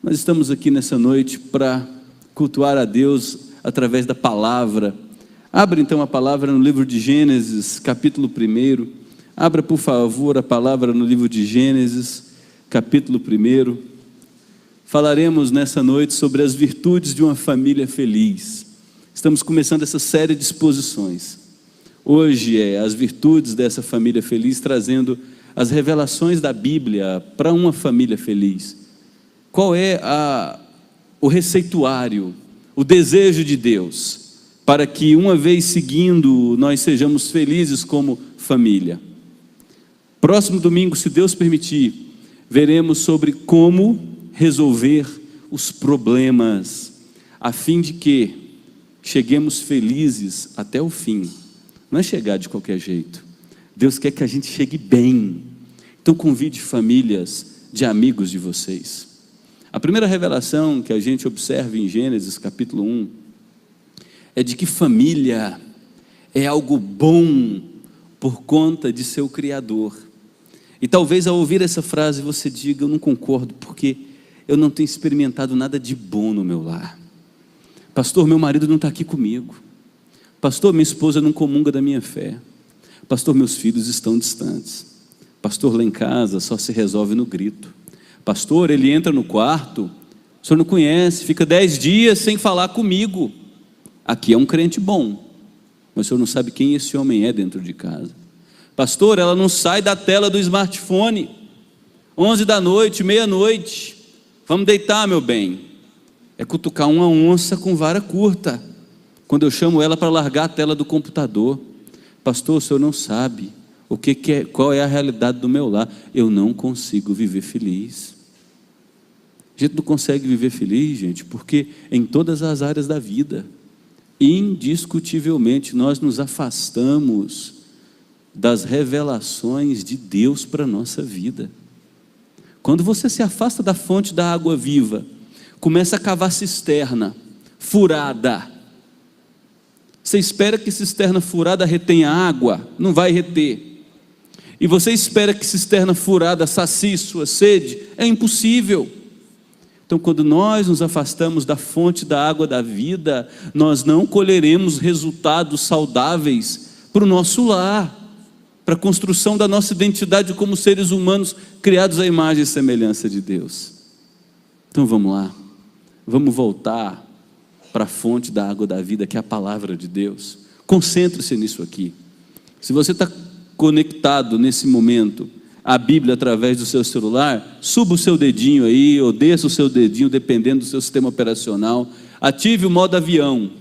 Nós estamos aqui nessa noite para cultuar a Deus através da palavra. Abra então a palavra no livro de Gênesis, capítulo 1. Abra, por favor, a palavra no livro de Gênesis, capítulo 1. Falaremos nessa noite sobre as virtudes de uma família feliz. Estamos começando essa série de exposições. Hoje é as virtudes dessa família feliz, trazendo as revelações da Bíblia para uma família feliz. Qual é o receituário, o desejo de Deus, para que uma vez seguindo, nós sejamos felizes como família? Próximo domingo, se Deus permitir, veremos sobre como resolver os problemas, a fim de que cheguemos felizes até o fim. Não é chegar de qualquer jeito. Deus quer que a gente chegue bem. Então convide famílias de amigos de vocês. A primeira revelação que a gente observa em Gênesis capítulo 1 é de que família é algo bom por conta de seu Criador. E talvez ao ouvir essa frase você diga: eu não concordo, porque eu não tenho experimentado nada de bom no meu lar. Pastor, meu marido não está aqui comigo. Pastor, minha esposa não comunga da minha fé. Pastor, meus filhos estão distantes. Pastor, lá em casa só se resolve no grito. Pastor, ele entra no quarto, o senhor não conhece, fica 10 dias sem falar comigo. Aqui é um crente bom, mas o senhor não sabe quem esse homem é dentro de casa. Pastor, ela não sai da tela do smartphone, 11 da noite, meia-noite, vamos deitar, meu bem. É cutucar uma onça com vara curta, quando eu chamo ela para largar a tela do computador. Pastor, o senhor não sabe qual é a realidade do meu lar. Eu não consigo viver feliz. A gente não consegue viver feliz, gente, porque em todas as áreas da vida, indiscutivelmente, nós nos afastamos das revelações de Deus para a nossa vida. Quando você se afasta da fonte da água viva, começa a cavar cisterna furada. Você espera que cisterna furada retenha água? Não vai reter. E você espera que cisterna furada sacie sua sede? É impossível. Então, quando nós nos afastamos da fonte da água da vida, nós não colheremos resultados saudáveis para o nosso lar, para a construção da nossa identidade como seres humanos criados à imagem e semelhança de Deus. Então vamos lá, vamos voltar para a fonte da água da vida, que é a palavra de Deus. Concentre-se nisso aqui. Se você está conectado nesse momento à Bíblia através do seu celular, suba o seu dedinho aí, ou desça o seu dedinho, dependendo do seu sistema operacional. Ative o modo avião.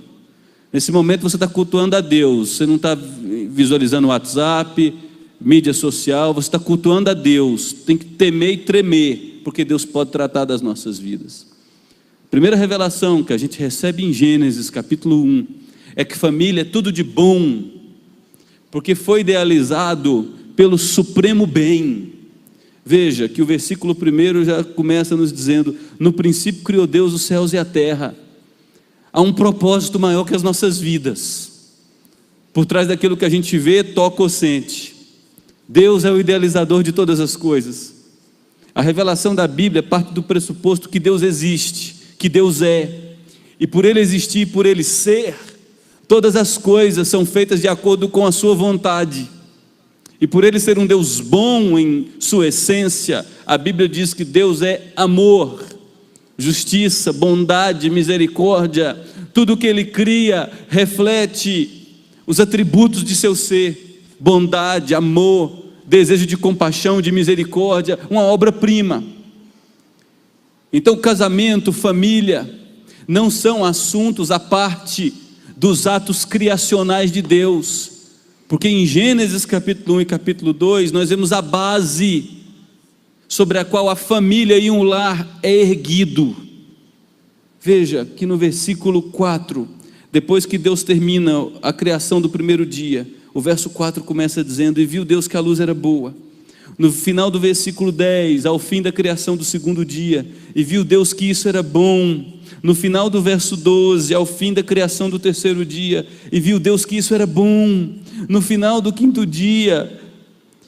Nesse momento você está cultuando a Deus. Você não está visualizando o WhatsApp, mídia social. Você está cultuando a Deus. Tem que temer e tremer, porque Deus pode tratar das nossas vidas. Primeira revelação que a gente recebe em Gênesis capítulo 1 é que família é tudo de bom, porque foi idealizado pelo supremo bem. Veja que o versículo 1 já começa nos dizendo: no princípio criou Deus os céus e a terra. Há um propósito maior que as nossas vidas, por trás daquilo que a gente vê, toca ou sente. Deus é o idealizador de todas as coisas. A revelação da Bíblia parte do pressuposto que Deus existe, que Deus é, e por Ele existir, por Ele ser, todas as coisas são feitas de acordo com a sua vontade. E por Ele ser um Deus bom em sua essência, a Bíblia diz que Deus é amor, justiça, bondade, misericórdia. Tudo que Ele cria reflete os atributos de seu ser: bondade, amor, desejo de compaixão, de misericórdia, uma obra-prima. Então casamento, família, não são assuntos à parte dos atos criacionais de Deus, porque em Gênesis capítulo 1 e capítulo 2 nós vemos a base sobre a qual a família e um lar é erguido. Veja que no versículo 4, depois que Deus termina a criação do primeiro dia, o verso 4 começa dizendo: e viu Deus que a luz era boa. No final do versículo 10, ao fim da criação do segundo dia, e viu Deus que isso era bom. No final do verso 12, ao fim da criação do terceiro dia, e viu Deus que isso era bom. No final do quinto dia,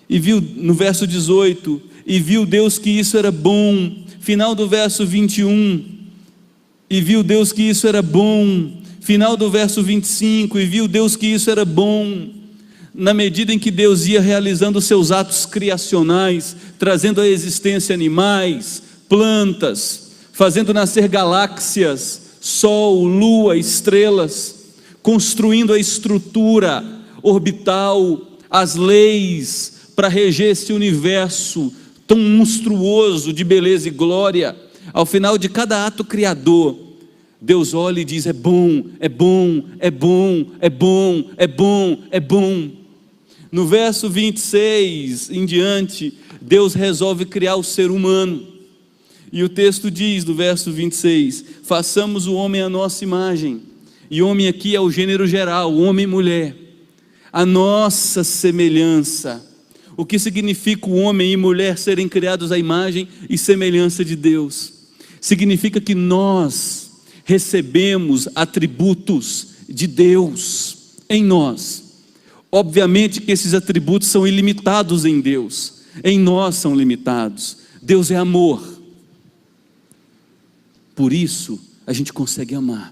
e viu, no verso 18, e viu Deus que isso era bom. Final do verso 21, e viu Deus que isso era bom. Final do verso 25, e viu Deus que isso era bom. Na medida em que Deus ia realizando os seus atos criacionais, trazendo à existência animais, plantas, fazendo nascer galáxias, sol, lua, estrelas, construindo a estrutura orbital, as leis para reger esse universo tão monstruoso de beleza e glória. Ao final de cada ato criador, Deus olha e diz: é bom, é bom, é bom, é bom, é bom, é bom. No verso 26 em diante, Deus resolve criar o ser humano. E o texto diz, do verso 26, façamos o homem à nossa imagem. E homem aqui é o gênero geral, homem e mulher. A nossa semelhança. O que significa o homem e mulher serem criados à imagem e semelhança de Deus? Significa que nós recebemos atributos de Deus em nós. Obviamente que esses atributos são ilimitados em Deus, em nós são limitados. Deus é amor. Por isso a gente consegue amar.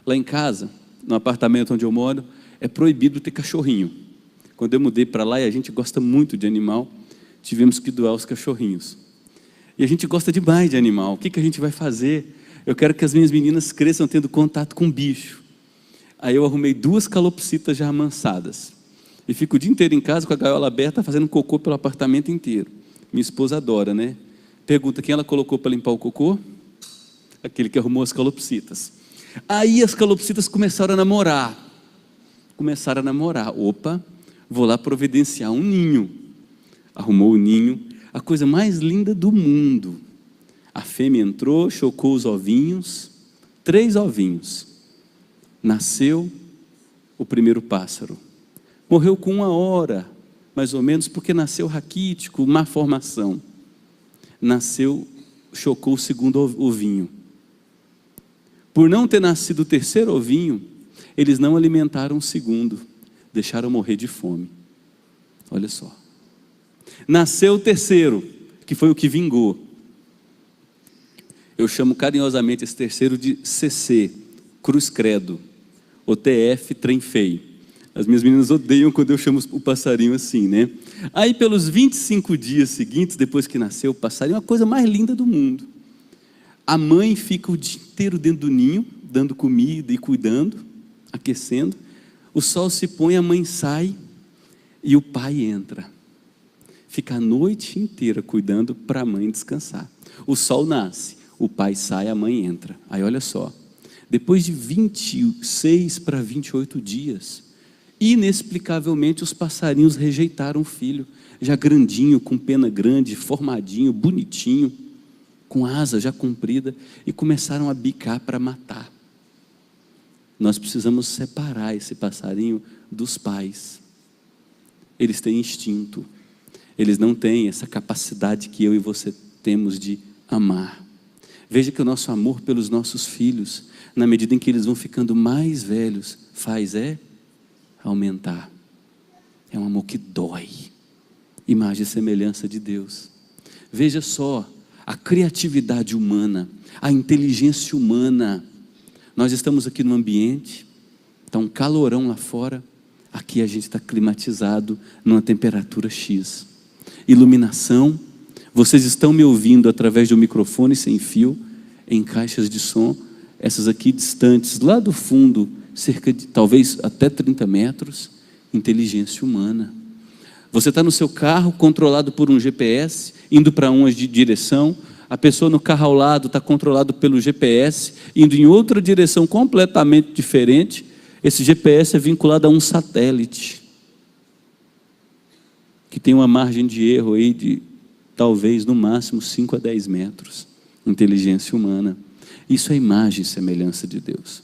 Lá em casa, no apartamento onde eu moro, é proibido ter cachorrinho. Quando eu mudei para lá, e a gente gosta muito de animal, tivemos que doar os cachorrinhos. E a gente gosta demais de animal. O que a gente vai fazer? Eu quero que as minhas meninas cresçam tendo contato com bicho. Aí eu arrumei 2 calopsitas já amansadas. E fico o dia inteiro em casa com a gaiola aberta, fazendo cocô pelo apartamento inteiro. Minha esposa adora, né? Pergunta quem ela colocou para limpar o cocô? Aquele que arrumou as calopsitas. Aí as calopsitas começaram a namorar. Opa, vou lá providenciar um ninho. Arrumou o ninho, a coisa mais linda do mundo. A fêmea entrou, chocou os ovinhos, 3 ovinhos. Nasceu o primeiro pássaro. Morreu com 1 hora, mais ou menos, porque nasceu raquítico, má formação. Chocou o segundo ovinho. Por não ter nascido o terceiro ovinho, eles não alimentaram o segundo, deixaram morrer de fome. Olha só. Nasceu o terceiro, que foi o que vingou. Eu chamo carinhosamente esse terceiro de CC, Cruz Credo, ou TF, Trem Feio. As minhas meninas odeiam quando eu chamo o passarinho assim, né? Aí pelos 25 dias seguintes, depois que nasceu o passarinho, é a coisa mais linda do mundo. A mãe fica o dia inteiro dentro do ninho, dando comida e cuidando, aquecendo. O sol se põe, a mãe sai e o pai entra. Fica a noite inteira cuidando para a mãe descansar. O sol nasce, o pai sai, a mãe entra. Aí olha só, depois de 26 para 28 dias, inexplicavelmente os passarinhos rejeitaram o filho, já grandinho, com pena grande, formadinho, bonitinho, com asa já comprida, e começaram a bicar para matar. Nós precisamos separar esse passarinho dos pais. Eles têm instinto, eles não têm essa capacidade que eu e você temos de amar. Veja que o nosso amor pelos nossos filhos, na medida em que eles vão ficando mais velhos, faz aumentar. É um amor que dói. Imagem e semelhança de Deus. Veja só a criatividade humana, a inteligência humana. Nós estamos aqui no ambiente, está um calorão lá fora, aqui a gente está climatizado numa temperatura X. Iluminação, vocês estão me ouvindo através de um microfone sem fio, em caixas de som, essas aqui distantes, lá do fundo, cerca de talvez até 30 metros, inteligência humana. Você está no seu carro, controlado por um GPS, indo para uma direção, a pessoa no carro ao lado está controlado pelo GPS, indo em outra direção completamente diferente. Esse GPS é vinculado a um satélite, que tem uma margem de erro aí de talvez no máximo 5 a 10 metros. Inteligência humana. Isso é imagem e semelhança de Deus.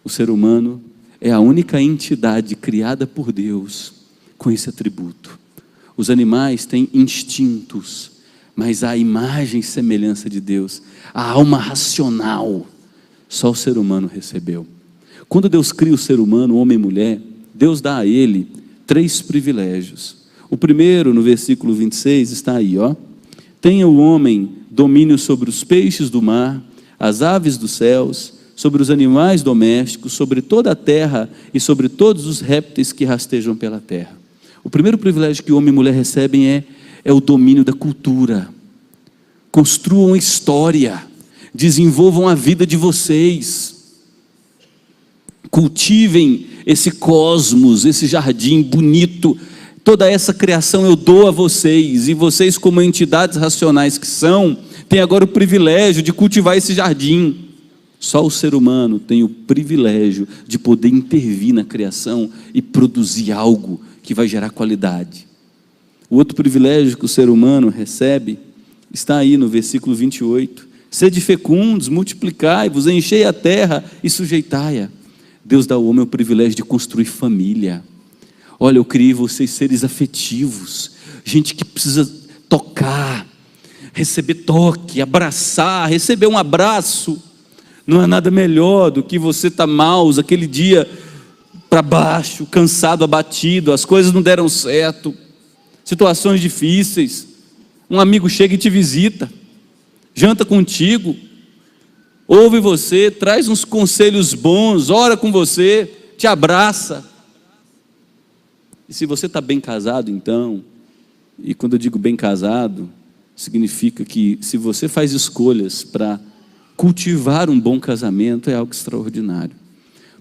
O ser humano é a única entidade criada por Deus com esse atributo. Os animais têm instintos, mas a imagem e semelhança de Deus, a alma racional, só o ser humano recebeu. Quando Deus cria o ser humano, homem e mulher, Deus dá a ele 3 privilégios. O primeiro, no versículo 26, está aí, ó. Tenha o homem domínio sobre os peixes do mar, as aves dos céus, sobre os animais domésticos, sobre toda a terra e sobre todos os répteis que rastejam pela terra. O primeiro privilégio que homem e mulher recebem é o domínio da cultura. Construam história, desenvolvam a vida de vocês, cultivem esse cosmos, esse jardim bonito. Toda essa criação eu dou a vocês, e vocês, como entidades racionais que são, têm agora o privilégio de cultivar esse jardim. Só o ser humano tem o privilégio de poder intervir na criação e produzir algo que vai gerar qualidade. O outro privilégio que o ser humano recebe está aí no versículo 28. Sede fecundos, multiplicai-vos, enchei a terra e sujeitai-a. Deus dá ao homem o privilégio de construir família. Olha, eu criei vocês seres afetivos, gente que precisa tocar, receber toque, abraçar, receber um abraço. Não é nada melhor do que você estar mal, aquele dia para baixo, cansado, abatido, as coisas não deram certo, situações difíceis, um amigo chega e te visita, janta contigo, ouve você, traz uns conselhos bons, ora com você, te abraça. E se você está bem casado então, e quando eu digo bem casado, significa que se você faz escolhas para cultivar um bom casamento, é algo extraordinário,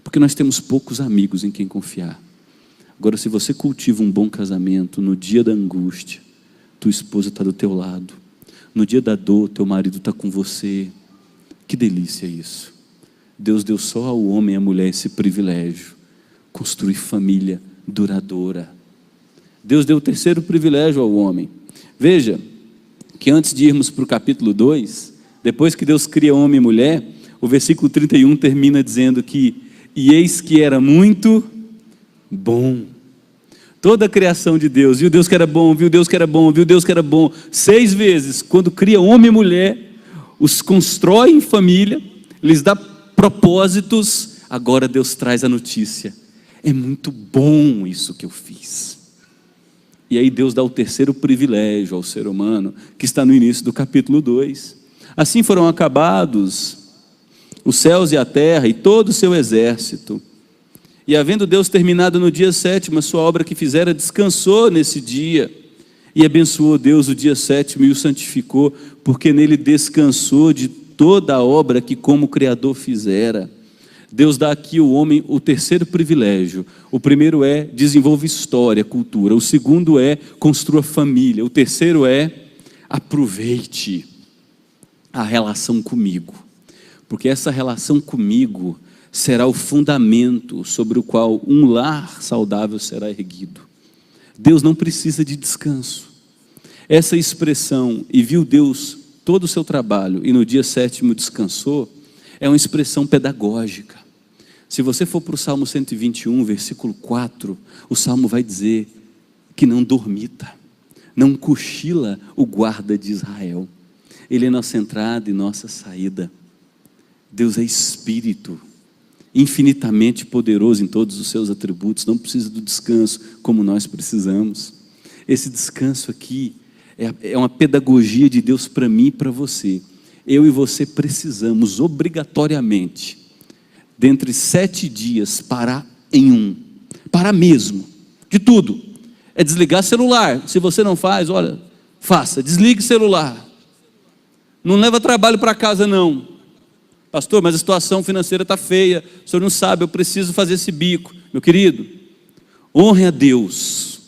porque nós temos poucos amigos em quem confiar. Agora, se você cultiva um bom casamento, no dia da angústia, tua esposa está do teu lado, no dia da dor, teu marido está com você. Que delícia isso. Deus deu só ao homem e à mulher esse privilégio, construir família duradoura. Deus deu o terceiro privilégio ao homem. Veja que antes de irmos para o capítulo 2, depois que Deus cria homem e mulher, o versículo 31 termina dizendo que, e eis que era muito bom. Toda a criação de Deus, viu Deus que era bom, viu Deus que era bom, viu Deus que era bom. 6 vezes, quando cria homem e mulher, os constrói em família, lhes dá propósitos, agora Deus traz a notícia. É muito bom isso que eu fiz. E aí Deus dá o terceiro privilégio ao ser humano, que está no início do capítulo 2. Assim foram acabados os céus e a terra e todo o seu exército. E havendo Deus terminado no dia 7º a sua obra que fizera, descansou nesse dia. E abençoou Deus o dia 7º e o santificou, porque nele descansou de toda a obra que como Criador fizera. Deus dá aqui ao homem o terceiro privilégio. O primeiro é desenvolve história, cultura. O segundo é construa família. O terceiro é aproveite a relação comigo, porque essa relação comigo será o fundamento sobre o qual um lar saudável será erguido. Deus não precisa de descanso. Essa expressão, e viu Deus todo o seu trabalho, e no dia 7º descansou, é uma expressão pedagógica. Se você for para o Salmo 121, versículo 4, o Salmo vai dizer que não dormita, não cochila o guarda de Israel. Ele é nossa entrada e nossa saída. Deus é Espírito, infinitamente poderoso em todos os seus atributos, não precisa do descanso como nós precisamos. Esse descanso aqui é uma pedagogia de Deus para mim e para você. Eu e você precisamos obrigatoriamente, dentre 7 dias, parar em um, parar mesmo, de tudo. É desligar celular. Se você não faz, olha, faça, desligue celular. Não leva trabalho para casa não. Pastor, mas a situação financeira está feia, o senhor não sabe, eu preciso fazer esse bico. Meu querido, honre a Deus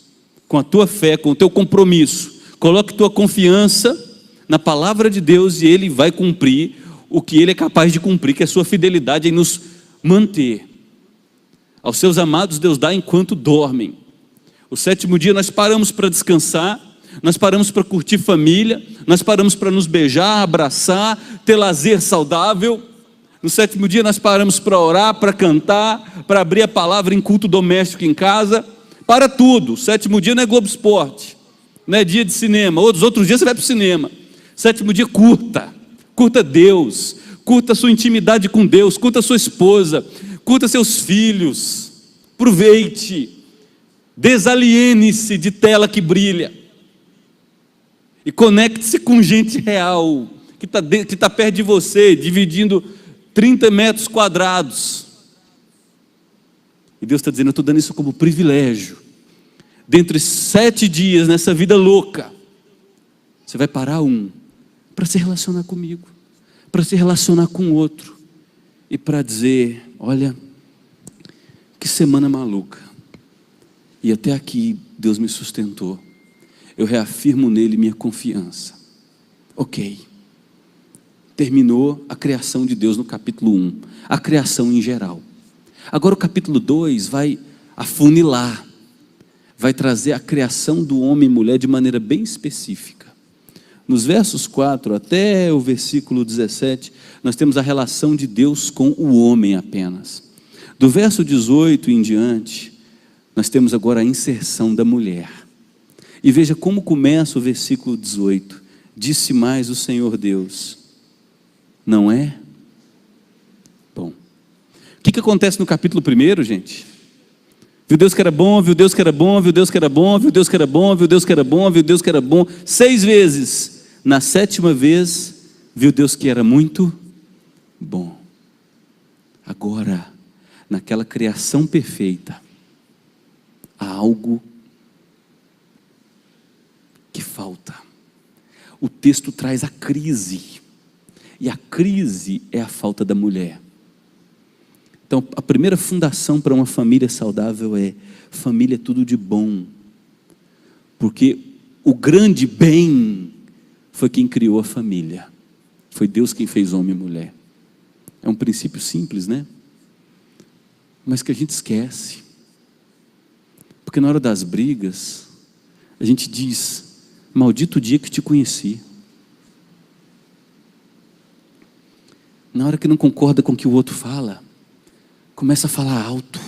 com a tua fé, com o teu compromisso. Coloque tua confiança na palavra de Deus e Ele vai cumprir o que Ele é capaz de cumprir, que é a sua fidelidade em nos manter. Aos seus amados Deus dá enquanto dormem. O 7º dia nós paramos para descansar, nós paramos para curtir família, nós paramos para nos beijar, abraçar, ter lazer saudável. No 7º dia nós paramos para orar, para cantar, para abrir a palavra em culto doméstico em casa. Para tudo. O 7º dia não é Globo Esporte, não é dia de cinema. Outros dias você vai para o cinema. 7º dia curta Deus, curta a sua intimidade com Deus, curta a sua esposa, curta seus filhos, aproveite, desaliene-se de tela que brilha e conecte-se com gente real. que tá perto de você, dividindo 30 metros quadrados. E Deus está dizendo: eu estou dando isso como privilégio. Dentre 7 dias nessa vida louca, você vai parar para se relacionar comigo, para se relacionar com o outro, e para dizer: olha, que semana maluca, e até aqui Deus me sustentou, eu reafirmo nele minha confiança. Ok, terminou a criação de Deus no capítulo 1, a criação em geral. Agora o capítulo 2 vai afunilar, vai trazer a criação do homem e mulher de maneira bem específica. Nos versos 4 até o versículo 17, nós temos a relação de Deus com o homem apenas. Do verso 18 em diante, nós temos agora a inserção da mulher. E veja como começa o versículo 18. Disse mais o Senhor Deus: não é bom. O que acontece no capítulo 1, gente? Viu Deus que era bom, viu Deus que era bom, viu Deus que era bom, viu Deus que era bom, viu Deus que era bom, viu Deus que era bom, 6 vezes. Na 7ª vez, viu Deus que era muito bom. Agora, naquela criação perfeita, há algo que falta. O texto traz a crise, e a crise é a falta da mulher. Então, a primeira fundação para uma família saudável é: família é tudo de bom, porque o grande bem foi quem criou a família, foi Deus quem fez homem e mulher. É um princípio simples, né? Mas que a gente esquece, porque na hora das brigas, a gente diz: maldito o dia que te conheci. Na hora que não concorda com o que o outro fala, começa a falar alto.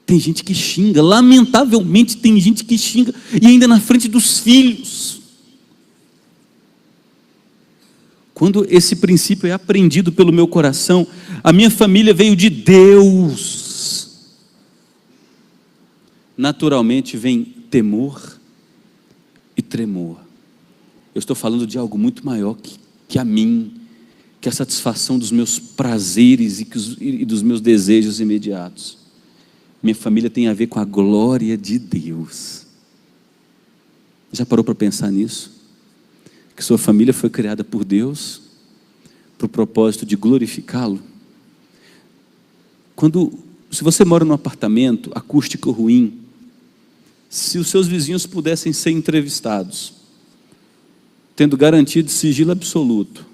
Tem gente que xinga, lamentavelmente tem gente que xinga, e ainda na frente dos filhos. Quando esse princípio é aprendido pelo meu coração, a minha família veio de Deus, naturalmente vem temor e tremor. Eu estou falando de algo muito maior que a mim, que a satisfação dos meus prazeres e dos meus desejos imediatos. Minha família tem a ver com a glória de Deus. Já parou para pensar nisso? Que sua família foi criada por Deus para o propósito de glorificá-lo? Se você mora num apartamento acústico ruim, se os seus vizinhos pudessem ser entrevistados, tendo garantido sigilo absoluto,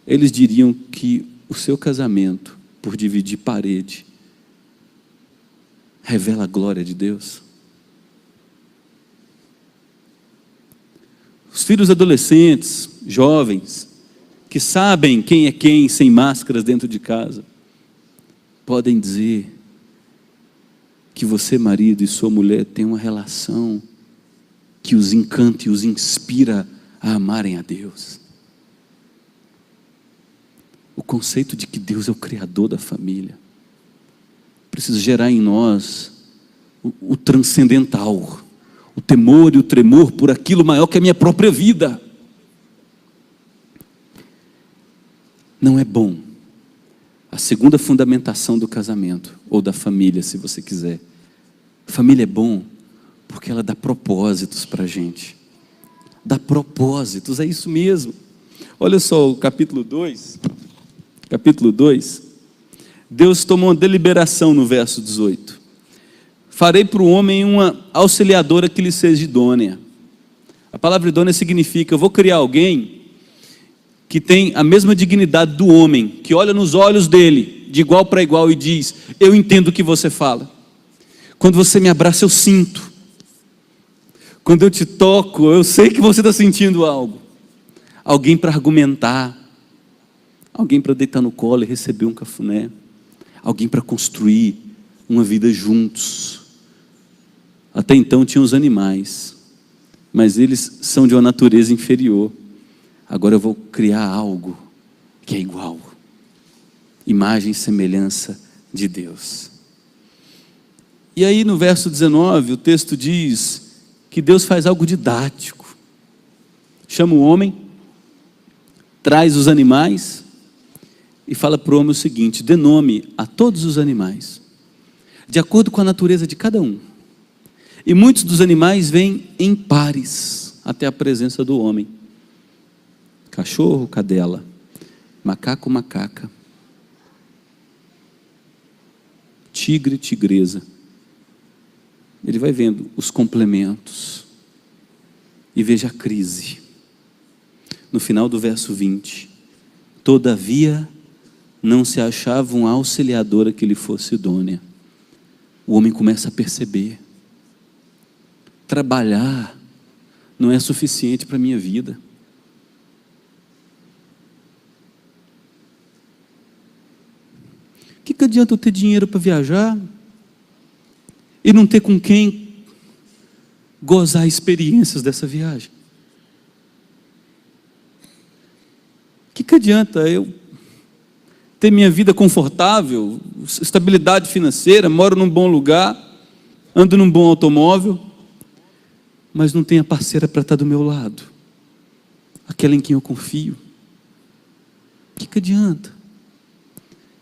eles diriam que o seu casamento, por dividir parede, revela a glória de Deus. Os filhos adolescentes, jovens, que sabem quem é quem sem máscaras dentro de casa, podem dizer que você, marido, e sua mulher têm uma relação que os encanta e os inspira a amarem a Deus. O conceito de que Deus é o criador da família precisa gerar em nós o transcendental, o temor e o tremor por aquilo maior que a minha própria vida. Não é bom. A segunda fundamentação do casamento, ou da família, se você quiser. Família é bom porque ela dá propósitos para a gente. Dá propósitos, é isso mesmo. Olha só o capítulo 2. Capítulo 2. Deus tomou uma deliberação no verso 18. Farei para o homem uma auxiliadora que lhe seja idônea. A palavra idônea significa: eu vou criar alguém que tem a mesma dignidade do homem, que olha nos olhos dele, de igual para igual, e diz: eu entendo o que você fala. Quando você me abraça, eu sinto. Quando eu te toco, eu sei que você está sentindo algo. Alguém para argumentar, alguém para deitar no colo e receber um cafuné, alguém para construir uma vida juntos. Até então tinham os animais, mas eles são de uma natureza inferior. Agora eu vou criar algo que é igual, imagem e semelhança de Deus. E aí no verso 19 o texto diz que Deus faz algo didático. chama o homem, traz os animais e fala para o homem o seguinte: dê nome a todos os animais, de acordo com a natureza de cada um. E muitos dos animais vêm em pares até a presença do homem: cachorro, cadela, macaco, macaca, tigre, tigresa. Ele vai vendo os complementos e veja a crise. No final do verso 20: todavia não se achava uma auxiliadora que lhe fosse idônea. O homem começa a perceber: trabalhar não é suficiente para a minha vida. O que adianta eu ter dinheiro para viajar e não ter com quem gozar experiências dessa viagem? O que adianta eu ter minha vida confortável, estabilidade financeira, moro num bom lugar, ando num bom automóvel, mas não tenho a parceira para estar do meu lado, aquela em quem eu confio? O que adianta?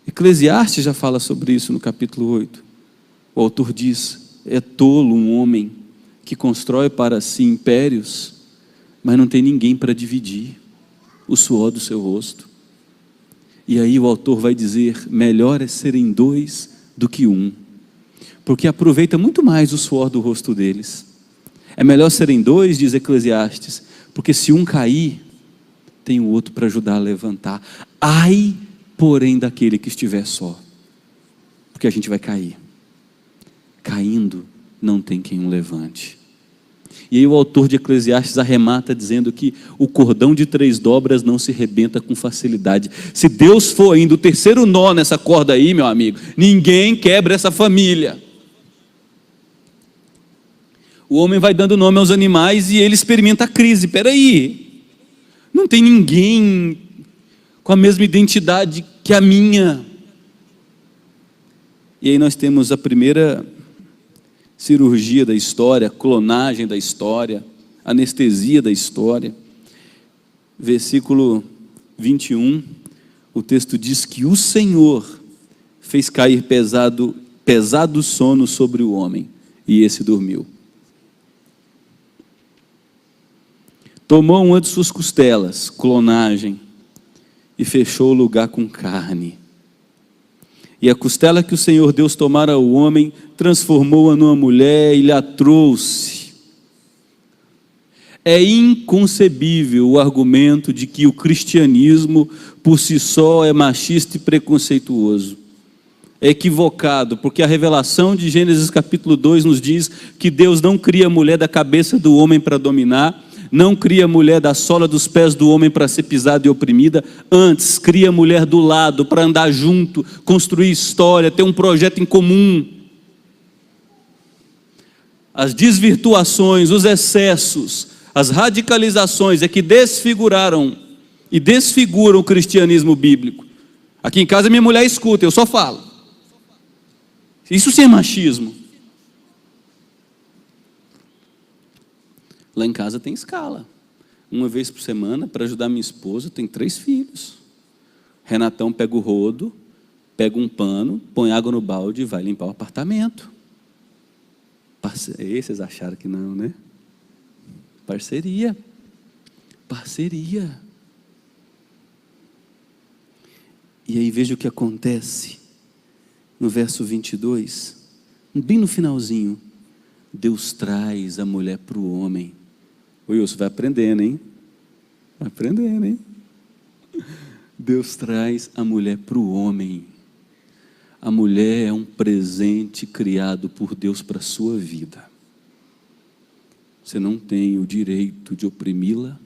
Eclesiastes já fala sobre isso no capítulo 8. O autor diz: é tolo um homem que constrói para si impérios, mas não tem ninguém para dividir o suor do seu rosto. E aí o autor vai dizer: melhor é serem dois do que um, porque aproveita muito mais o suor do rosto deles. É melhor serem dois, diz Eclesiastes, porque se um cair, tem o outro para ajudar a levantar. Ai, porém, daquele que estiver só, porque a gente vai cair. Caindo, não tem quem o levante. E aí o autor de Eclesiastes arremata dizendo que o cordão de 3 dobras não se rebenta com facilidade. Se Deus for ainda o terceiro nó nessa corda aí, meu amigo, ninguém quebra essa família. O homem vai dando nome aos animais e ele experimenta a crise. Peraí, não tem ninguém com a mesma identidade que a minha. E aí nós temos a primeira cirurgia da história, clonagem da história, anestesia da história. Versículo 21, o texto diz que o Senhor fez cair pesado sono sobre o homem, e esse dormiu. Tomou uma de suas costelas, clonagem, e fechou o lugar com carne. E a costela que o Senhor Deus tomara ao homem, transformou-a numa mulher e lhe a trouxe. É inconcebível o argumento de que o cristianismo por si só é machista e preconceituoso. É equivocado, porque a revelação de Gênesis capítulo 2 nos diz que Deus não cria a mulher da cabeça do homem para dominar, não cria a mulher da sola dos pés do homem para ser pisada e oprimida, antes cria a mulher do lado para andar junto, construir história, ter um projeto em comum. As desvirtuações, os excessos, as radicalizações é que desfiguraram e desfiguram o cristianismo bíblico. Aqui em casa minha mulher escuta, eu só falo. Isso sim é machismo. Lá em casa tem escala. Uma vez por semana, para ajudar minha esposa, tem 3 filhos. Renatão pega o rodo, pega um pano, põe água no balde e vai limpar o apartamento. Vocês acharam que não, né? Parceria. Parceria. E aí veja o que acontece no verso 22, bem no finalzinho. Deus traz a mulher para o homem. O Wilson vai aprendendo, hein? Vai aprendendo, hein? Deus traz a mulher para o homem. A mulher é um presente criado por Deus para a sua vida. Você não tem o direito de oprimi-la,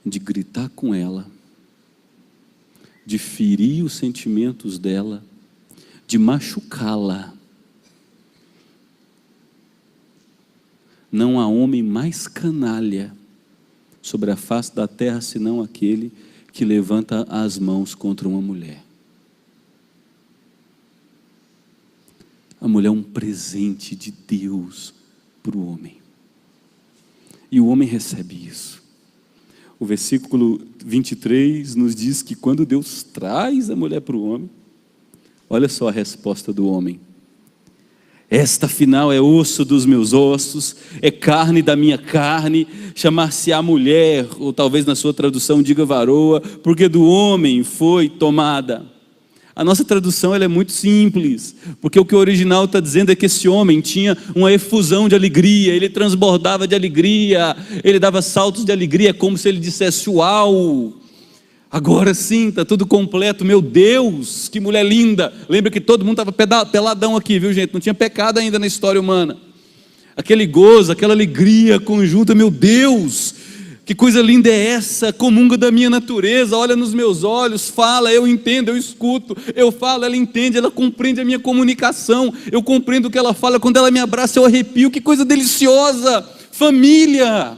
de gritar com ela, de ferir os sentimentos dela, de machucá-la. Não há homem mais canalha sobre a face da terra, senão aquele que levanta as mãos contra uma mulher. A mulher é um presente de Deus para o homem. E o homem recebe isso. O versículo 23 nos diz que quando Deus traz a mulher para o homem, olha só a resposta do homem: esta afinal é osso dos meus ossos, é carne da minha carne, chamar-se-á mulher, ou talvez na sua tradução diga varoa, porque do homem foi tomada. A nossa tradução ela é muito simples, porque o que o original está dizendo é que esse homem tinha uma efusão de alegria, ele transbordava de alegria, ele dava saltos de alegria, como se ele dissesse: uau, agora sim, está tudo completo, meu Deus, que mulher linda. Lembra que todo mundo estava peladão aqui, viu gente? Não tinha pecado ainda na história humana. Aquele gozo, aquela alegria conjunta, meu Deus, que coisa linda é essa, comunga da minha natureza, olha nos meus olhos, fala, eu entendo, eu escuto, eu falo, ela entende, ela compreende a minha comunicação, eu compreendo o que ela fala, quando ela me abraça eu arrepio, que coisa deliciosa, família.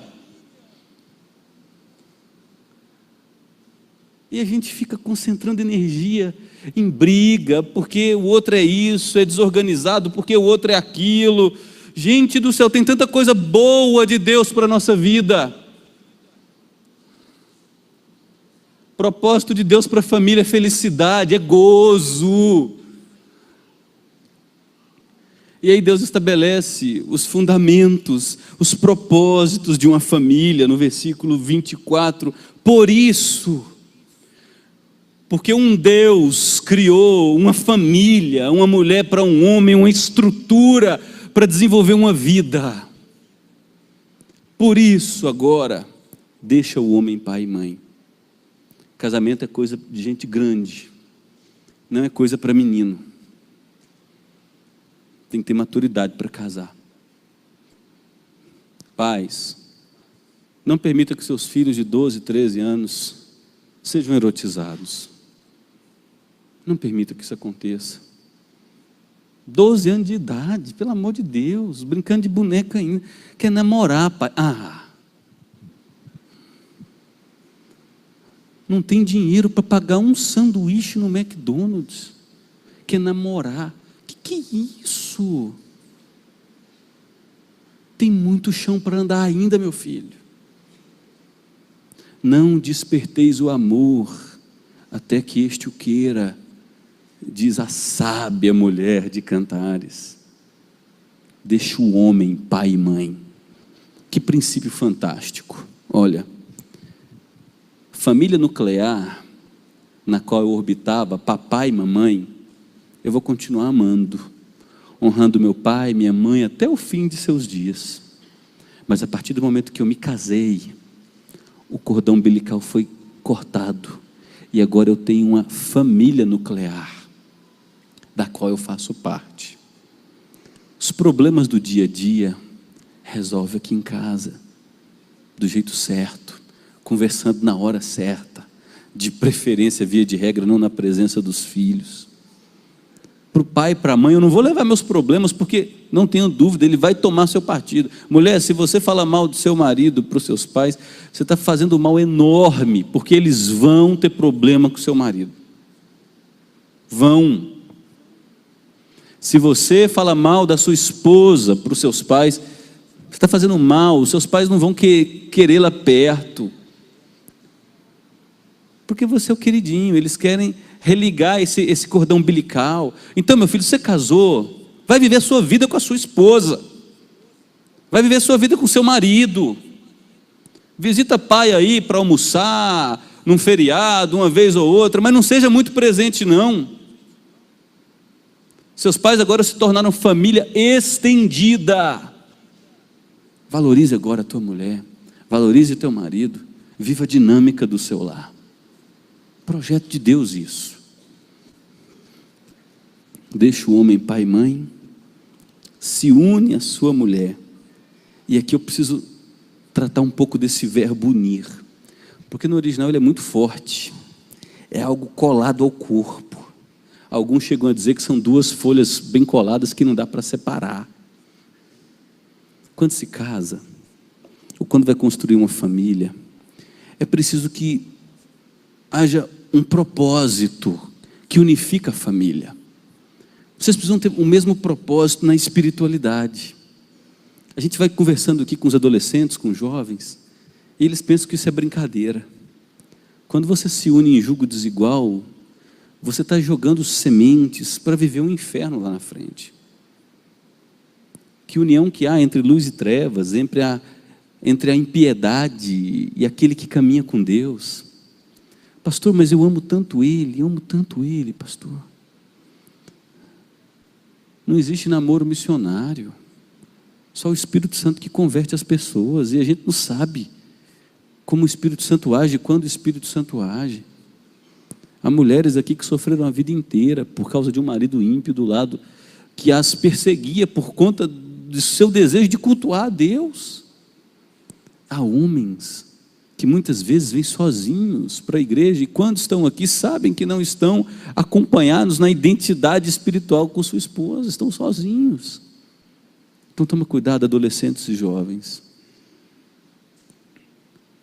E a gente fica concentrando energia em briga, porque o outro é isso, é desorganizado, porque o outro é aquilo. Gente do céu, tem tanta coisa boa de Deus para a nossa vida. Propósito de Deus para a família é felicidade, é gozo. E aí Deus estabelece os fundamentos, os propósitos de uma família, no versículo 24. Por isso, porque um Deus criou uma família, uma mulher para um homem, uma estrutura para desenvolver uma vida. Por isso agora, deixa o homem pai e mãe. Casamento é coisa de gente grande, não é coisa para menino. Tem que ter maturidade para casar. Pais, não permita que seus filhos de 12, 13 anos sejam erotizados. Não permita que isso aconteça. 12 anos de idade, pelo amor de Deus, brincando de boneca ainda, quer namorar, pai. Não tem dinheiro para pagar um sanduíche no McDonald's, quer namorar. Que é isso? Tem muito chão para andar ainda, meu filho. Não desperteis o amor até que este o queira, diz a sábia mulher de Cantares. Deixa o homem pai e mãe. Que princípio fantástico. Olha, família nuclear, na qual eu orbitava, papai e mamãe, eu vou continuar amando, honrando meu pai, minha mãe, até o fim de seus dias. Mas a partir do momento que eu me casei, o cordão umbilical foi cortado, e agora eu tenho uma família nuclear, da qual eu faço parte. Os problemas do dia a dia, resolve aqui em casa, do jeito certo, conversando na hora certa, de preferência, via de regra, não na presença dos filhos. Para o pai e para a mãe, eu não vou levar meus problemas, porque não tenho dúvida, ele vai tomar seu partido. Mulher, se você fala mal do seu marido para os seus pais, você está fazendo um mal enorme, porque eles vão ter problema com o seu marido. Vão. Se você fala mal da sua esposa para os seus pais, você está fazendo mal, os seus pais não vão querê-la perto, porque você é o queridinho, eles querem religar esse cordão umbilical. Então, meu filho, você casou, vai viver a sua vida com a sua esposa, vai viver a sua vida com o seu marido. Visita pai aí para almoçar, num feriado, uma vez ou outra, mas não seja muito presente não. Seus pais agora se tornaram família estendida. Valorize agora a tua mulher, valorize teu marido, viva a dinâmica do seu lar. Projeto de Deus isso. Deixa o homem pai e mãe, se une à sua mulher. E aqui eu preciso tratar um pouco desse verbo unir, porque no original ele é muito forte, é algo colado ao corpo. Alguns chegam a dizer que são duas folhas bem coladas que não dá para separar. Quando se casa, ou quando vai construir uma família, é preciso que haja um propósito que unifica a família. Vocês precisam ter o mesmo propósito na espiritualidade. A gente vai conversando aqui com os adolescentes, com os jovens, E eles pensam que isso é brincadeira. Quando você se une em julgo desigual, você está jogando sementes para viver um inferno lá na frente. Que união que há entre luz e trevas, entre a impiedade e aquele que caminha com Deus. Pastor, mas eu amo tanto ele, pastor. Não existe namoro missionário. Só o Espírito Santo que converte as pessoas, e a gente não sabe como o Espírito Santo age, quando o Espírito Santo age. Há mulheres aqui que sofreram a vida inteira por causa de um marido ímpio do lado, que as perseguia por conta do seu desejo de cultuar a Deus. Há homens que muitas vezes vêm sozinhos para a igreja, e quando estão aqui, sabem que não estão acompanhados na identidade espiritual com sua esposa, estão sozinhos. Então toma cuidado, adolescentes e jovens.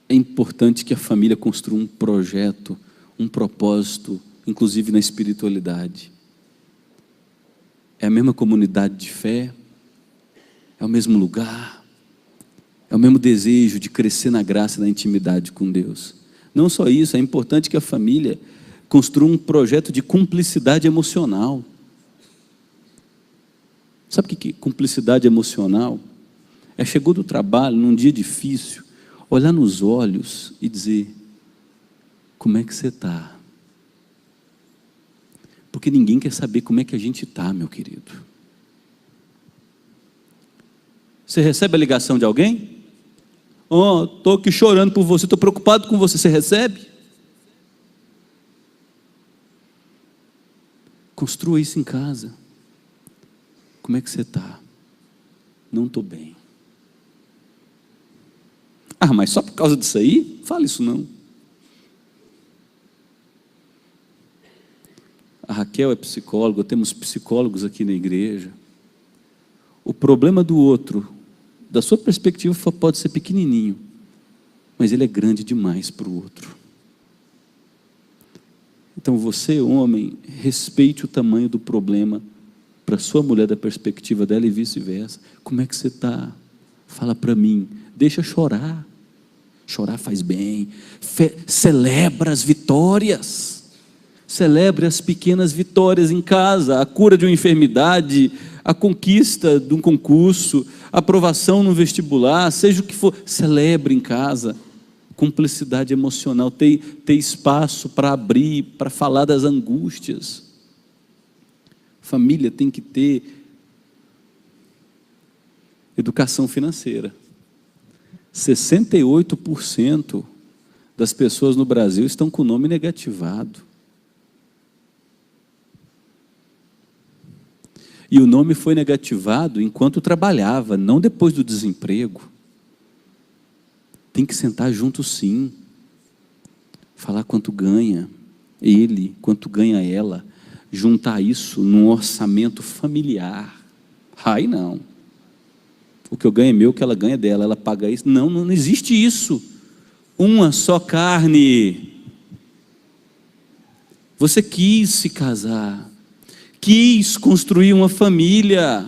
É importante que a família construa um projeto, um propósito, inclusive na espiritualidade. É a mesma comunidade de fé, é o mesmo lugar, é o mesmo desejo de crescer na graça e na intimidade com Deus. Não só isso, é importante que a família construa um projeto de cumplicidade emocional. Sabe o que é cumplicidade emocional? É chegou do trabalho, num dia difícil, olhar nos olhos e dizer: como é que você está? Porque ninguém quer saber como é que a gente está, meu querido. Você recebe a ligação de alguém? Estou aqui chorando por você, estou preocupado com você. Você recebe? Construa isso em casa. Como é que você está? Não estou bem. Mas só por causa disso aí? Fala isso não. A Raquel é psicóloga, temos psicólogos aqui na igreja. O problema do outro, da sua perspectiva, pode ser pequenininho, mas ele é grande demais para o outro. Então você, homem, respeite o tamanho do problema para sua mulher, da perspectiva dela, e vice-versa. Como é que você está? Fala para mim. Deixa chorar. Chorar faz bem. Celebra as vitórias. Celebre as pequenas vitórias em casa, a cura de uma enfermidade, a conquista de um concurso, a aprovação no vestibular, seja o que for, celebre em casa. Cumplicidade emocional, ter espaço para abrir, para falar das angústias. Família tem que ter educação financeira. 68% das pessoas no Brasil estão com o nome negativado. E o nome foi negativado enquanto trabalhava, não depois do desemprego. Tem que sentar junto sim. Falar quanto ganha ele, quanto ganha ela. Juntar isso num orçamento familiar. Ai não. O que eu ganho é meu, o que ela ganha é dela, ela paga isso. Não, não existe isso. Uma só carne. Você quis se casar. Quis construir uma família.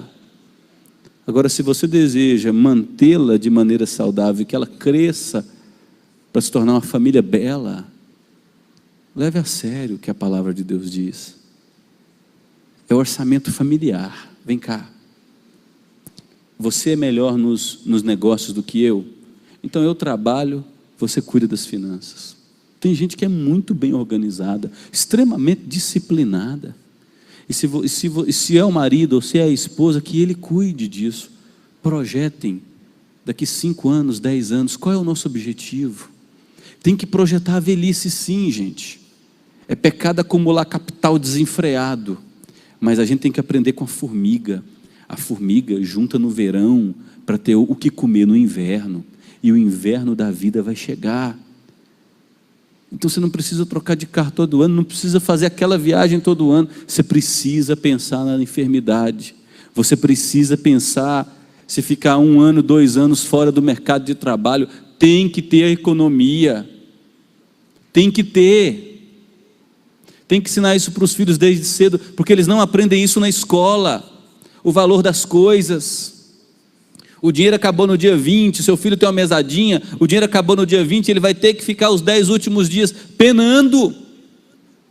Agora, se você deseja mantê-la de maneira saudável, que ela cresça para se tornar uma família bela, leve a sério o que a palavra de Deus diz. É orçamento familiar. Vem cá. Você é melhor nos negócios do que eu? Então eu trabalho, você cuida das finanças. Tem gente que é muito bem organizada, extremamente disciplinada. E se é o marido ou se é a esposa, que ele cuide disso. Projetem, daqui 5 anos, 10 anos, qual é o nosso objetivo? Tem que projetar a velhice sim, gente. É pecado acumular capital desenfreado, mas a gente tem que aprender com a formiga. A formiga junta no verão para ter o que comer no inverno, e o inverno da vida vai chegar. Então você não precisa trocar de carro todo ano, não precisa fazer aquela viagem todo ano. Você precisa pensar na enfermidade. Você precisa pensar, se ficar 1 ano, 2 anos fora do mercado de trabalho, tem que ter a economia. Tem que ter. Tem que ensinar isso para os filhos desde cedo, porque eles não aprendem isso na escola. O valor das coisas. O dinheiro acabou no dia 20, seu filho tem uma mesadinha, o dinheiro acabou no dia 20, ele vai ter que ficar os 10 últimos dias penando,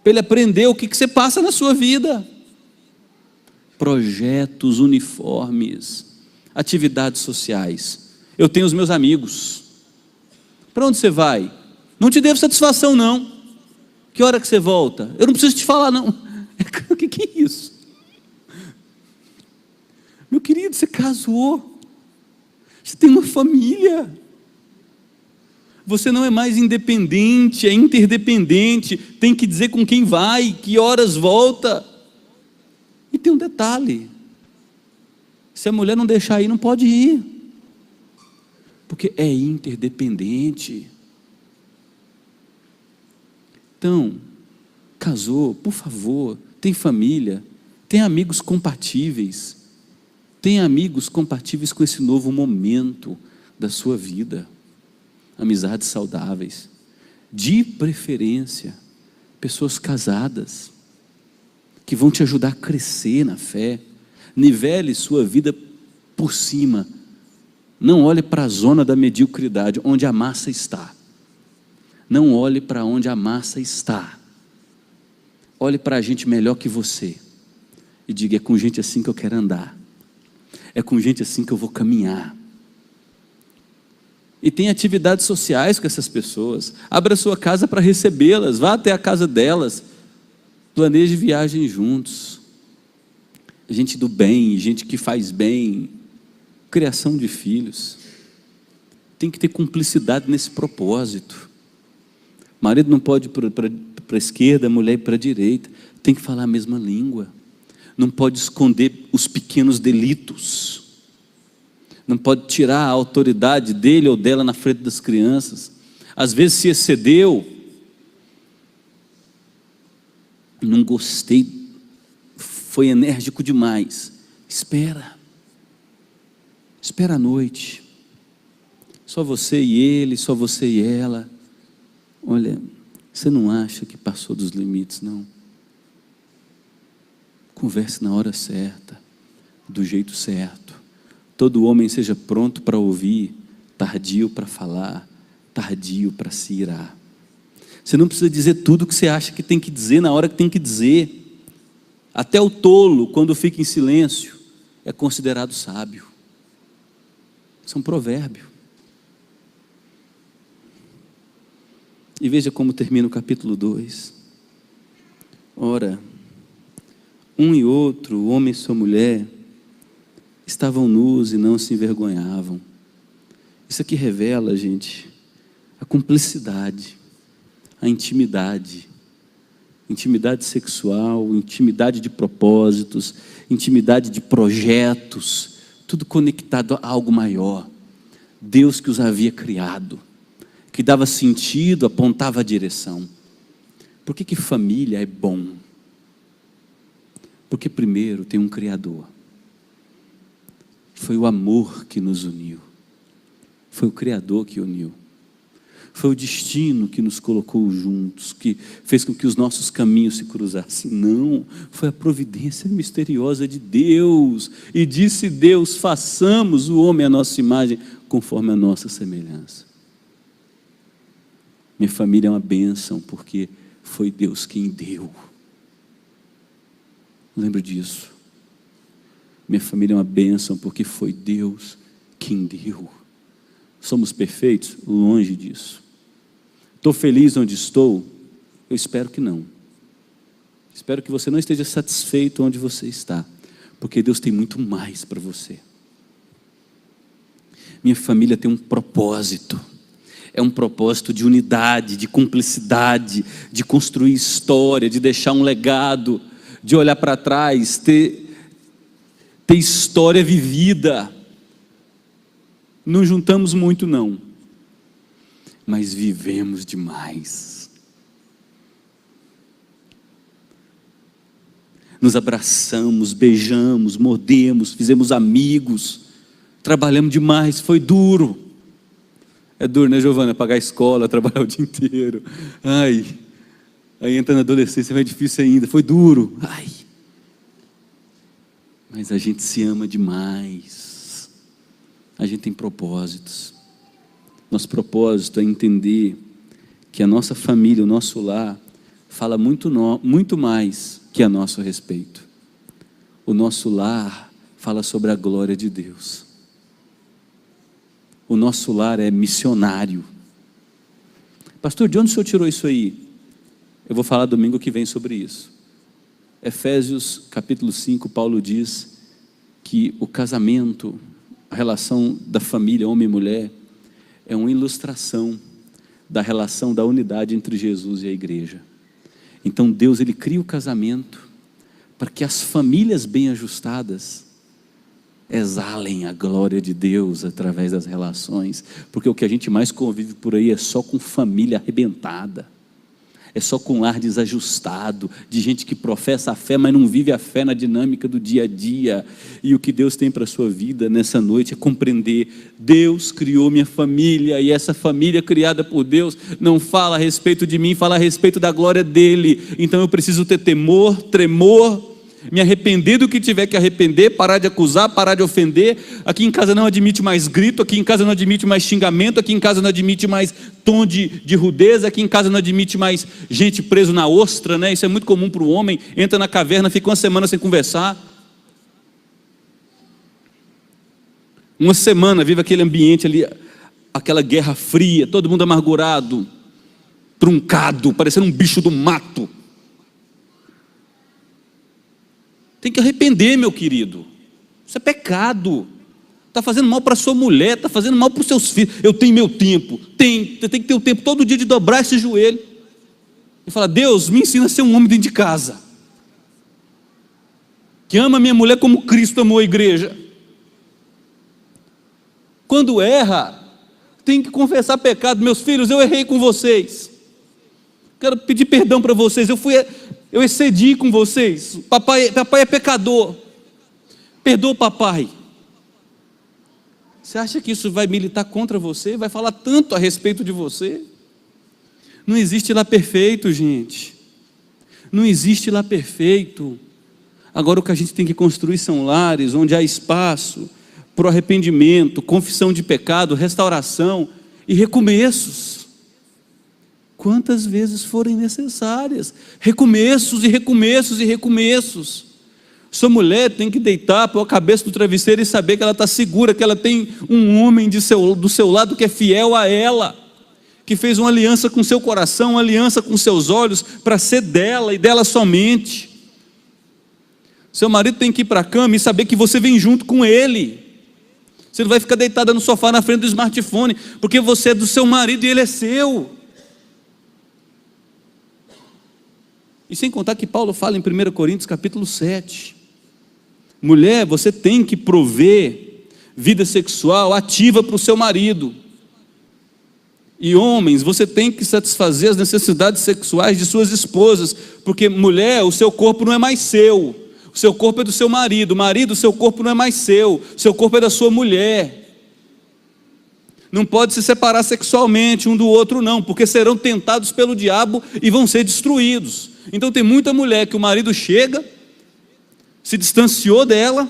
para ele aprender o que você passa na sua vida. Projetos, uniformes, atividades sociais. Eu tenho os meus amigos. Para onde você vai? Não te devo satisfação não. Que hora que você volta? Eu não preciso te falar não. O que é isso? Meu querido, você casou. Você tem uma família. Você não é mais independente, é interdependente. Tem que dizer com quem vai, que horas volta. E tem um detalhe: se a mulher não deixar ir, não pode ir, porque é interdependente. Então, casou, por favor, tem família, tem amigos compatíveis. Tem amigos compatíveis com esse novo momento da sua vida. Amizades saudáveis. De preferência, pessoas casadas, que vão te ajudar a crescer na fé. Nivele sua vida por cima. Não olhe para a zona da mediocridade, onde a massa está. Não olhe para onde a massa está. Olhe para a gente melhor que você. E diga: é com gente assim que eu quero andar. É com gente assim que eu vou caminhar. E tem atividades sociais com essas pessoas. Abra sua casa para recebê-las. Vá até a casa delas. Planeje viagem juntos. Gente do bem, gente que faz bem. Criação de filhos. Tem que ter cumplicidade nesse propósito. Marido não pode ir para a esquerda, a mulher ir para a direita. Tem que falar a mesma língua. Não pode esconder os pequenos delitos. Não pode tirar a autoridade dele ou dela na frente das crianças. Às vezes se excedeu. Não gostei, foi enérgico demais. Espera a noite. Só você e ele, só você e ela. Olha, você não acha que passou dos limites, não? Converse na hora certa, do jeito certo. Todo homem seja pronto para ouvir, tardio para falar, tardio para se irar. Você não precisa dizer tudo o que você acha que tem que dizer na hora que tem que dizer. Até o tolo, quando fica em silêncio, é considerado sábio. Isso é um provérbio. E veja como termina o capítulo 2. Ora, um e outro, o homem e sua mulher, estavam nus e não se envergonhavam. Isso aqui revela, gente, a cumplicidade, a intimidade sexual, intimidade de propósitos, intimidade de projetos, tudo conectado a algo maior. Deus que os havia criado, que dava sentido, apontava a direção. Por que família é bom? Porque primeiro tem um Criador. Foi o amor que nos uniu. Foi o Criador que uniu. Foi o destino que nos colocou juntos, que fez com que os nossos caminhos se cruzassem. Não, foi a providência misteriosa de Deus. E disse Deus: façamos o homem à nossa imagem, conforme a nossa semelhança. Minha família é uma bênção, porque foi Deus quem deu. Lembro disso. Minha família é uma bênção, porque foi Deus quem deu. Somos perfeitos? Longe disso. Estou feliz onde estou? Eu espero que não. Espero que você não esteja satisfeito onde você está, porque Deus tem muito mais para você. Minha família tem um propósito. É um propósito de unidade, de cumplicidade, de construir história, de deixar um legado, de olhar para trás, ter história vivida. Não juntamos muito não, mas vivemos demais. Nos abraçamos, beijamos, mordemos, fizemos amigos, trabalhamos demais, foi duro. É duro, né, Giovana? Pagar a escola, trabalhar o dia inteiro. Ai, aí entra na adolescência, vai difícil ainda, foi duro. Ai, mas a gente se ama demais. a gente tem propósitos. Nosso propósito é entender que a nossa família, o nosso lar, fala muito mais que a nosso respeito. O nosso lar fala sobre a glória de Deus. O nosso lar é missionário. Pastor, de onde o senhor tirou isso aí? Eu vou falar domingo que vem sobre isso. Efésios capítulo 5, Paulo diz que o casamento, a relação da família, homem e mulher, é uma ilustração da relação da unidade entre Jesus e a igreja. Então Deus, Ele cria o casamento para que as famílias bem ajustadas exalem a glória de Deus através das relações, porque o que a gente mais convive por aí é só com família arrebentada, é só com lar desajustado, de gente que professa a fé, mas não vive a fé na dinâmica do dia a dia. E o que Deus tem para a sua vida nessa noite é compreender: Deus criou minha família, e essa família criada por Deus não fala a respeito de mim, fala a respeito da glória dEle. Então eu preciso ter temor, tremor, me arrepender do que tiver que arrepender, parar de acusar, parar de ofender. Aqui em casa não admite mais grito, aqui em casa não admite mais xingamento, aqui em casa não admite mais tom de rudeza, aqui em casa não admite mais gente preso na ostra, né? Isso é muito comum para o homem, entra na caverna, fica uma semana sem conversar, uma semana vive aquele ambiente ali, aquela guerra fria, todo mundo amargurado, truncado, parecendo um bicho do mato. Tem que arrepender, meu querido. Isso é pecado. Está fazendo mal para sua mulher, está fazendo mal para os seus filhos. Eu tenho meu tempo. Você tem que ter o tempo todo dia de dobrar esse joelho e falar: Deus, me ensina a ser um homem dentro de casa, que ama minha mulher como Cristo amou a igreja. Quando erra, tem que confessar pecado. Meus filhos, eu errei com vocês. Quero pedir perdão para vocês. Eu excedi com vocês. Papai é pecador. Perdoa o papai. Você acha que isso vai militar contra você? Vai falar tanto a respeito de você? Não existe lá perfeito, gente. Não existe lá perfeito. Agora o que a gente tem que construir são lares onde há espaço para o arrependimento, confissão de pecado, restauração e recomeços. Quantas vezes forem necessárias, recomeços e recomeços e recomeços. Sua mulher tem que deitar, pôr a cabeça no travesseiro e saber que ela está segura, que ela tem um homem do seu lado que é fiel a ela, que fez uma aliança com seu coração, uma aliança com seus olhos, para ser dela e dela somente. Seu marido tem que ir para a cama e saber que você vem junto com ele. Você não vai ficar deitada no sofá na frente do smartphone, porque você é do seu marido e ele é seu. E sem contar que Paulo fala em 1 Coríntios capítulo 7, mulher, você tem que prover vida sexual ativa para o seu marido. E homens, você tem que satisfazer as necessidades sexuais de suas esposas, porque mulher, o seu corpo não é mais seu, o seu corpo é do seu marido. Marido, o seu corpo não é mais seu, o seu corpo é da sua mulher. Não pode se separar sexualmente um do outro não, porque serão tentados pelo diabo e vão ser destruídos. Então tem muita mulher que o marido chega, se distanciou dela,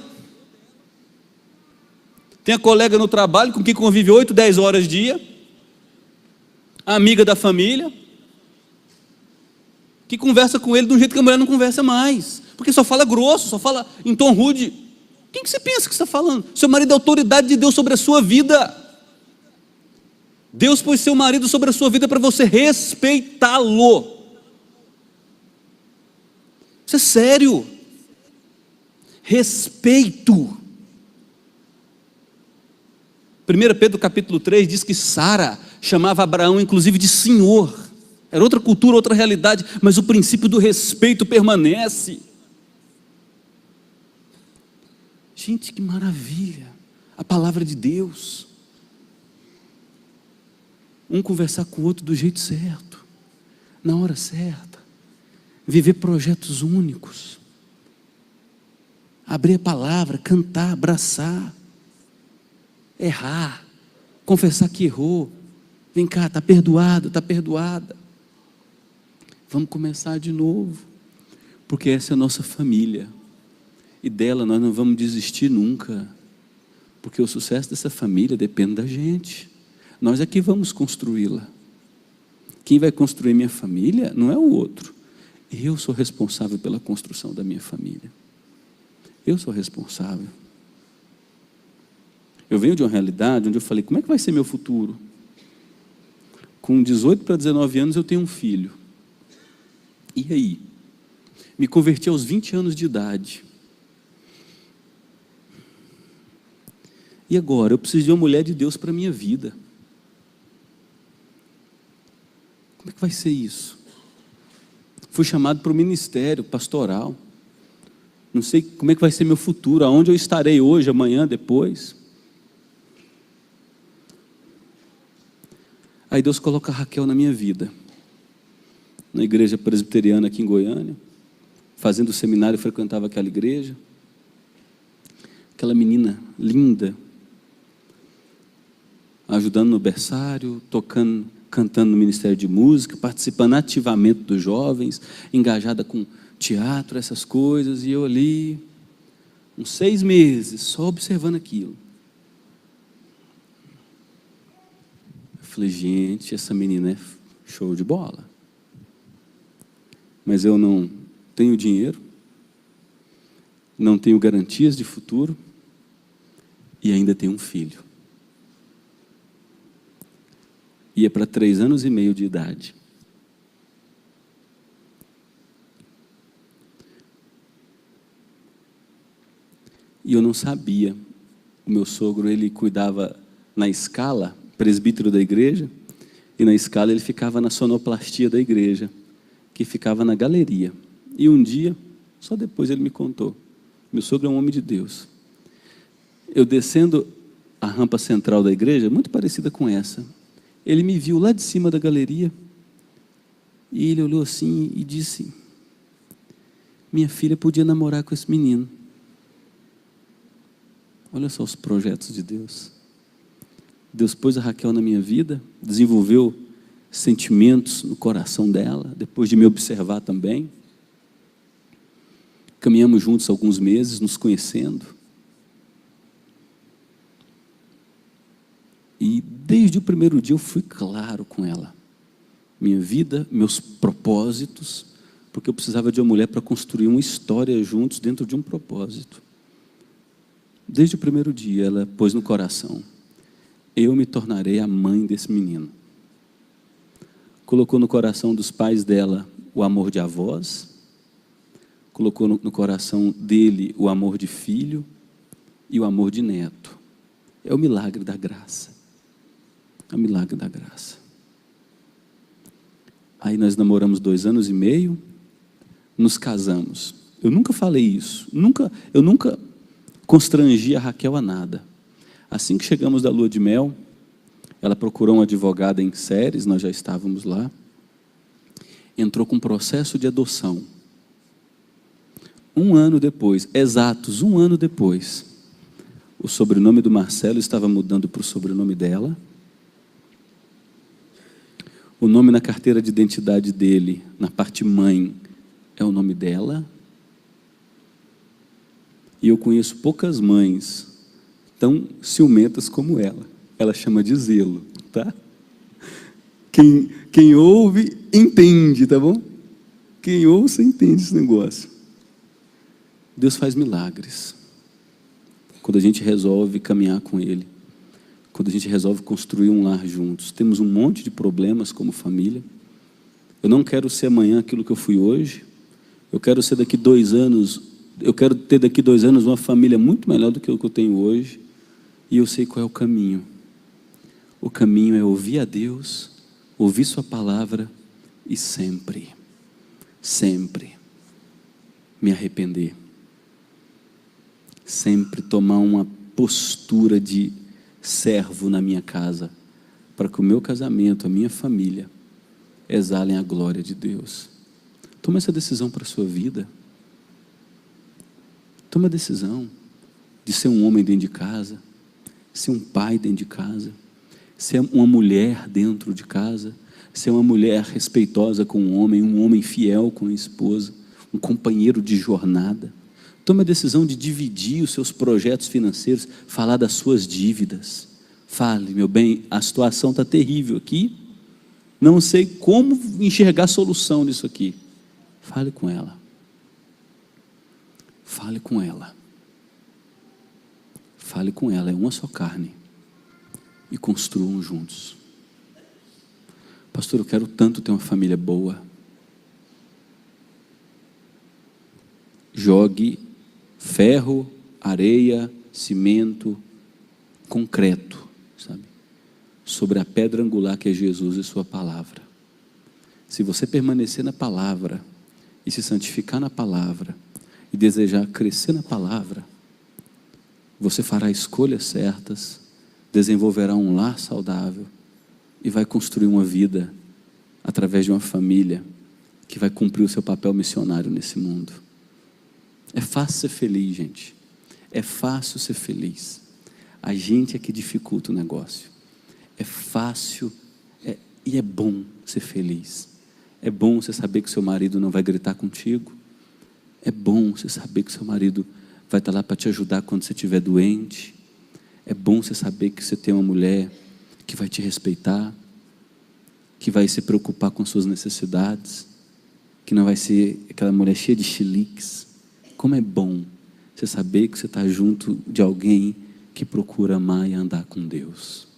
tem a colega no trabalho com quem convive 8, 10 horas dia, a amiga da família, que conversa com ele de um jeito que a mulher não conversa mais, porque só fala grosso, só fala em tom rude. Quem que você pensa que está falando? Seu marido é a autoridade de Deus sobre a sua vida. Deus pôs seu marido sobre a sua vida para você respeitá-lo. Isso é sério. Respeito. 1 Pedro capítulo 3 diz que Sara chamava Abraão inclusive de senhor. Era outra cultura, outra realidade, mas o princípio do respeito permanece. Gente, que maravilha. A palavra de Deus. Um conversar com o outro do jeito certo, na hora certa, viver projetos únicos, abrir a palavra, cantar, abraçar, errar, confessar que errou. Vem cá, está perdoado, está perdoada. Vamos começar de novo, porque essa é a nossa família, e dela nós não vamos desistir nunca. Porque o sucesso dessa família depende da gente. Nós é que vamos construí-la. Quem vai construir minha família não é o outro. Eu sou responsável pela construção da minha família. Eu sou responsável. Eu venho de uma realidade onde eu falei, como é que vai ser meu futuro? Com 18 para 19 anos eu tenho um filho. E aí? Me converti aos 20 anos de idade. E agora? Eu preciso de uma mulher de Deus para a minha vida. Como é que vai ser isso? Fui chamado para o ministério pastoral. Não sei como é que vai ser meu futuro, aonde eu estarei hoje, amanhã, depois. Aí Deus coloca a Raquel na minha vida. Na igreja presbiteriana aqui em Goiânia. Fazendo o seminário, eu frequentava aquela igreja. Aquela menina linda. Ajudando no berçário, tocando, cantando no Ministério de Música, participando ativamente dos jovens, engajada com teatro, essas coisas, e eu ali, uns 6 meses, só observando aquilo. Eu falei, gente, essa menina é show de bola. Mas eu não tenho dinheiro, não tenho garantias de futuro, e ainda tenho um filho. Ia para 3 anos e meio de idade. E eu não sabia. O meu sogro, ele cuidava na escala, presbítero da igreja, e na escala ele ficava na sonoplastia da igreja, que ficava na galeria. E um dia, só depois ele me contou, meu sogro é um homem de Deus. Eu descendo a rampa central da igreja, muito parecida com essa, ele me viu lá de cima da galeria, e ele olhou assim e disse, minha filha podia namorar com esse menino. Olha só os projetos de Deus. Deus pôs a Raquel na minha vida, desenvolveu sentimentos no coração dela, depois de me observar também. Caminhamos juntos alguns meses, nos conhecendo. E desde o primeiro dia eu fui claro com ela. Minha vida, meus propósitos, porque eu precisava de uma mulher para construir uma história juntos dentro de um propósito. Desde o primeiro dia ela pôs no coração, eu me tornarei a mãe desse menino. Colocou no coração dos pais dela o amor de avós, colocou no coração dele o amor de filho e o amor de neto. É o milagre da graça. É o milagre da graça. Aí nós namoramos 2 anos e meio, nos casamos. Eu nunca falei isso, eu nunca constrangi a Raquel a nada. Assim que chegamos da lua de mel, ela procurou um advogado em Séries, nós já estávamos lá, entrou com um processo de adoção. 1 ano depois, exatos 1 ano depois, o sobrenome do Marcelo estava mudando para o sobrenome dela. O nome na carteira de identidade dele, na parte mãe, é o nome dela. E eu conheço poucas mães tão ciumentas como ela. Ela chama de zelo, tá? Quem ouve, entende, tá bom? Quem ouça, entende esse negócio. Deus faz milagres. Quando a gente resolve caminhar com Ele. Quando a gente resolve construir um lar juntos. Temos um monte de problemas como família. Eu não quero ser amanhã aquilo que eu fui hoje. Eu quero ser daqui 2 anos... Eu quero ter daqui 2 anos uma família muito melhor do que o que eu tenho hoje. E eu sei qual é o caminho. O caminho é ouvir a Deus, ouvir sua palavra e sempre, sempre me arrepender. Sempre tomar uma postura de servo na minha casa, para que o meu casamento, a minha família, exalem a glória de Deus. Toma essa decisão para a sua vida. Toma a decisão de ser um homem dentro de casa, ser um pai dentro de casa, ser uma mulher dentro de casa, ser uma mulher respeitosa com um homem fiel com a esposa, um companheiro de jornada. Tome a decisão de dividir os seus projetos financeiros, falar das suas dívidas. Fale, meu bem, a situação está terrível aqui, não sei como enxergar a solução nisso aqui. Fale com ela. Fale com ela. Fale com ela, é uma só carne. E construam juntos. Pastor, eu quero tanto ter uma família boa. Jogue ferro, areia, cimento, concreto, sabe? Sobre a pedra angular que é Jesus e sua palavra. Se você permanecer na palavra e se santificar na palavra e desejar crescer na palavra, você fará escolhas certas, desenvolverá um lar saudável e vai construir uma vida através de uma família que vai cumprir o seu papel missionário nesse mundo. É fácil ser feliz, gente. É fácil ser feliz. A gente é que dificulta o negócio. É fácil e é bom ser feliz. É bom você saber que seu marido não vai gritar contigo. É bom você saber que seu marido vai estar lá para te ajudar quando você estiver doente. É bom você saber que você tem uma mulher que vai te respeitar, que vai se preocupar com suas necessidades, que não vai ser aquela mulher cheia de chiliques. Como é bom você saber que você está junto de alguém que procura amar e andar com Deus.